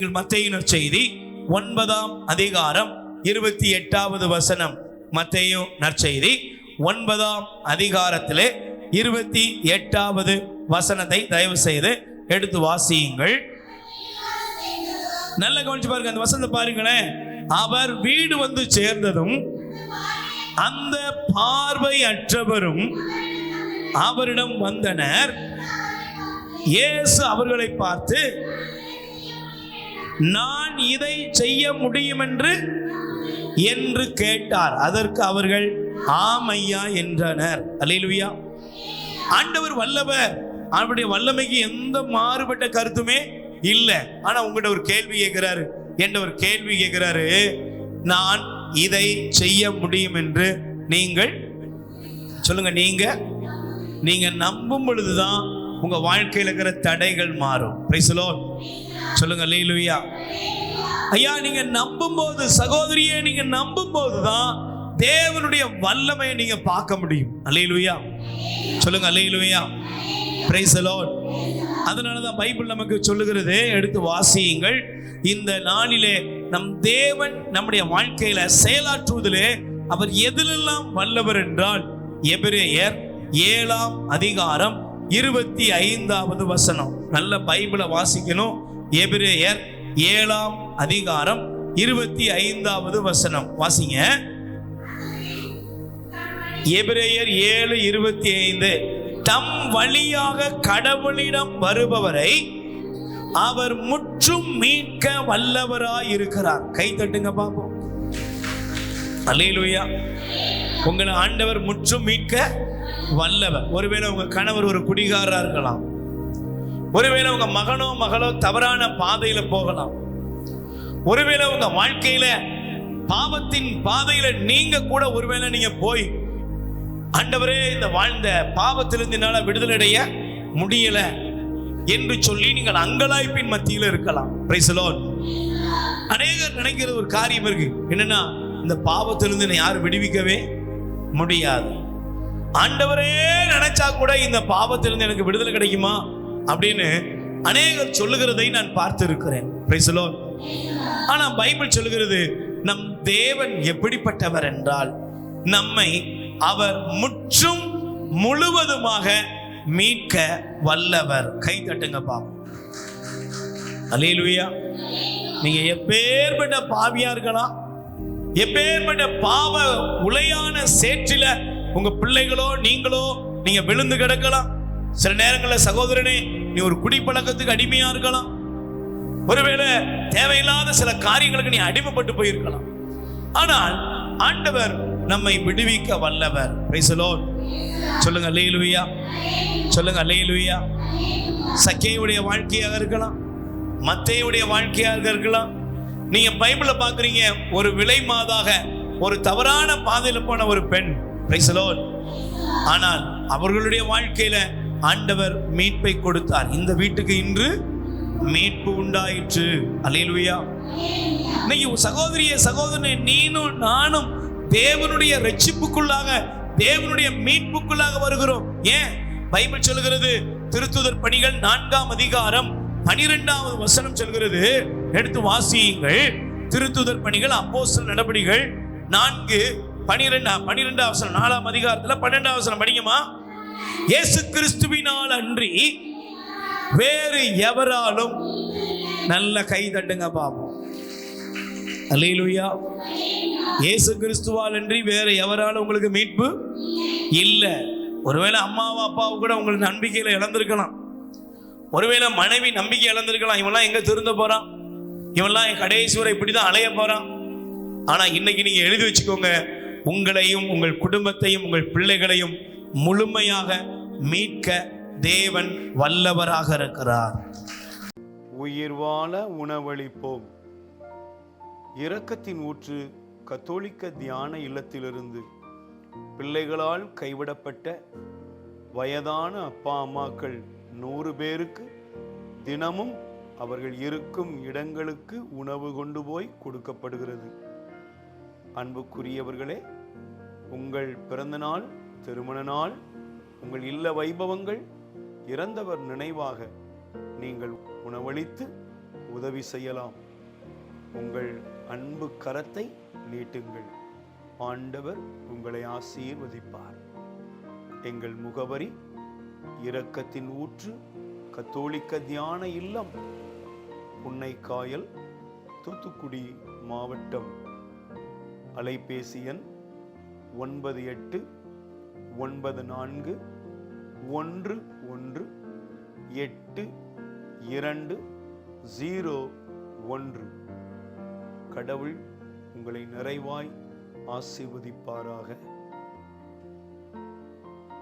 மத்தேயு நற்செய்தி 9ஆம் அதிகாரம் 28வது வசனம். மத்தேயு நற்செய்தி 9ஆம் அதிகாரத்திலே 28வது வசனத்தை தயவு செய்து எடுத்து வாசியுங்கள். நல்ல கவனிச்சு பாருங்க, அந்த வசனத்தை பாருங்களேன். அவர் வீடு வந்து சேர்ந்ததும் அந்த பார்வையற்றவரும் அவரிடம் வந்தனர். இயேசு அவர்களை பார்த்து, நான் இதை செய்ய முடியும் என்று கேட்டார். அதற்கு அவர்கள் ஆம் ஐயா என்றனர். அல்லேலூயா. ஆண்டவர் வல்லவர். அவருடைய வல்லமைக்கு எந்த மாறுபட்ட கருத்துமே இல்லை. ஆனா உங்கள்கிட்ட ஒரு கேள்வி கேட்கிறாரு, என்ற ஒரு கேள்வி கேட்கிறாரு, நான் இதை செய்ய முடியும் என்று நீங்கள் சொல்லுங்க. நீங்க நம்பும் பொழுதுதான் உங்க வாழ்க்கையில் இருக்கிற தடைகள் மாறும். Price the Lord. சொல்லுங்க அல்லேலூயா. ஐயா, நீங்க நம்பும் போது, சகோதரியே, நீங்க நம்பும் போதுதான் தேவனுடைய வல்லமையை நீங்க பார்க்க முடியும். அல்லேலூயா. சொல்லுங்க அல்லேலூயா. Praise the Lord. அதனாலதான் பைபிள் நமக்கு சொல்லுகிறது, எடுத்து வாசியுங்கள். இந்த நாளிலே நம் தேவன் நம்முடைய வாழ்க்கையில செயலாற்றுவதிலே அவர் எதிலெல்லாம் வல்லவர் என்றால், எபிரேயர் 7ஆம் அதிகாரம் 25வது வசனம். நல்ல பைபிளை வாசிக்கணும். எபிரேயர் 7ஆம் அதிகாரம் 25வது வசனம் வாசிங்க. எபிரேயர் 7:25. தம் வழியாக கடவுளிடம் வருபவரை அவர் முற்றும் மீட்க வல்லவராய் இருக்கிறார். கை தட்டுங்க பாப்போம். அல்லேலூயா. உங்களை ஆண்டவர் முற்றும் மீட்க வல்லவர். ஒருவேளை உங்க கணவர் ஒரு குடிகாரரா இருக்கலாம். ஒருவேளை உங்க மகனோ மகளோ தவறான பாதையில போகலாம். ஒருவேளை உங்க வாழ்க்கையில பாவத்தின் பாதையில நீங்க கூட ஒருவேளை நீங்க போய், ஆண்டவரே, இந்த வாழ்ந்த பாவத்திலிருந்து என்னால விடுதலை அடைய முடியல என்று சொல்லி நீங்கள் அங்கலாய்ப்பின் மத்தியில் இருக்கலாம். Price the Lord. அநேகர் நினைக்கிற ஒரு காரியம் இருக்கு, என்னன்னா, இந்த பாவத்திலிருந்து யாரும் விடுவிக்கவே முடியாது. ஆண்டவரே நினைச்சா கூட இந்த பாவத்திலிருந்து எனக்கு விடுதலை கிடைக்குமா அப்படின்னு அநேகர் சொல்லுகிறதை நான் பார்த்து இருக்கிறேன். Price the Lord. ஆனா பைபிள் சொல்லுகிறது, நம் தேவன் எப்படிப்பட்டவர் என்றால், நம்மை அவர் முற்றும் முழுவதுமாக மீட்க வல்லவர். கை தட்டுங்க பாப்போம். அல்லேலூயா. நீங்க எப்பேற்பட்ட பாவியா இருக்கலாம், எப்பேற்பட்ட பாவ உளையான சேற்றில உங்க பிள்ளைகளோ நீங்களோ நீங்க விழுந்து கிடக்கலாம். சில நேரங்களில் சகோதரனே, நீ ஒரு குடிப்பழக்கத்துக்கு அடிமையா இருக்கலாம். ஒருவேளை தேவையில்லாத சில காரியங்களுக்கு நீ அடிமைப்பட்டு போயிருக்கலாம். ஆனால் ஆண்டவர் நம்மை விடுவிக்க வல்லவர். Price the Lord. சொல்லுங்க அல்லேலூயா. சொல்லுங்க அல்லேலூயா. சக்கேயுடைய வாழ்க்கையாக இருக்கலாம், மத்தேயுடைய வாழ்க்கையாக இருக்கலாம். நீங்க பைபிள பாக்குறீங்க, ஒரு விலை மாதாக ஒரு தவறான பாதையில போன ஒரு பெண். Price the Lord. ஆனால் அவர்களுடைய வாழ்க்கையில ஆண்டவர் மீட்பை கொடுத்தார். இந்த வீட்டுக்கு இன்று மீட்பு உண்டாயிற்று. அல்லேலூயா. இன்னைக்கு சகோதரியே, சகோதரனே, நீனும் நானும் தேவனுடைய ரட்சிப்புக்குள்ளாக, தேவனுடைய மீட்புக்குள்ளாக வருகிறோம். ஏன்? பைபிள் சொல்லுகிறது, திருத்துதர் பணிகள் 4ஆம் அதிகாரம் 12வது வசனம் சொல்கிறது. எடுத்து வாசியுங்கள். திருத்துதர் பணிகள், அப்போஸ்தலர் நடபடிகள் 4:12 வசனம். 4ஆம் அதிகாரத்துல 12வது வசனம் படிக்குமா? இயேசு கிறிஸ்துவினால் அன்றி வேறு எவராலும், நல்ல கை தட்டுங்க பாப்போம். அல்லேலூயா. இயேசு கிறிஸ்துவால் அன்றி வேற எவராலும் உங்களுக்கு மீட்பு இல்லை. ஒருவேளை அம்மாவோ அப்பாவோ கூட உங்களுக்கு நம்பிக்கையில இழந்திருக்கலாம். ஒருவேளை மனைவி நம்பிக்கை இழந்திருக்கலாம். இவெல்லாம் எங்க திருந்த போறான், இவெல்லாம் என் கடைசி வரை இப்படிதான் அலைய போறான். ஆனா இன்னைக்கு நீங்க எழுதி வச்சுக்கோங்க, உங்களையும் உங்கள் குடும்பத்தையும் உங்கள் பிள்ளைகளையும் முழுமையாக மீட்க தேவன் வல்லவராக இருக்கிறார். உயிர் வாழ உணவளிப்போம். இரக்கத்தின் ஊற்று கத்தோலிக்க தியான இல்லத்திலிருந்து பிள்ளைகளால் கைவிடப்பட்ட வயதான அப்பா அம்மாக்கள் 100 பேருக்கு தினமும் அவர்கள் இருக்கும் இடங்களுக்கு உணவு கொண்டு போய் கொடுக்கப்படுகிறது. அன்புக்குரியவர்களே, உங்கள் பிறந்த நாள், திருமண நாள், உங்கள் இல்ல வைபவங்கள், இறந்தவர் நினைவாக நீங்கள் உணவளித்து உதவி செய்யலாம். உங்கள் அன்பு கரத்தை நீட்டுங்கள். ஆண்டவர் உங்களை ஆசீர்வதிப்பார். எங்கள் முகவரி: இரக்கத்தின் ஊற்று, கத்தோலிக்க தியான இல்லம், புன்னைக்காயல், தூத்துக்குடி மாவட்டம். அலைபேசி எண் 9814118201. கடவுள் உங்களை நிறைவாய் ஆசீர்வதிப்பாராக.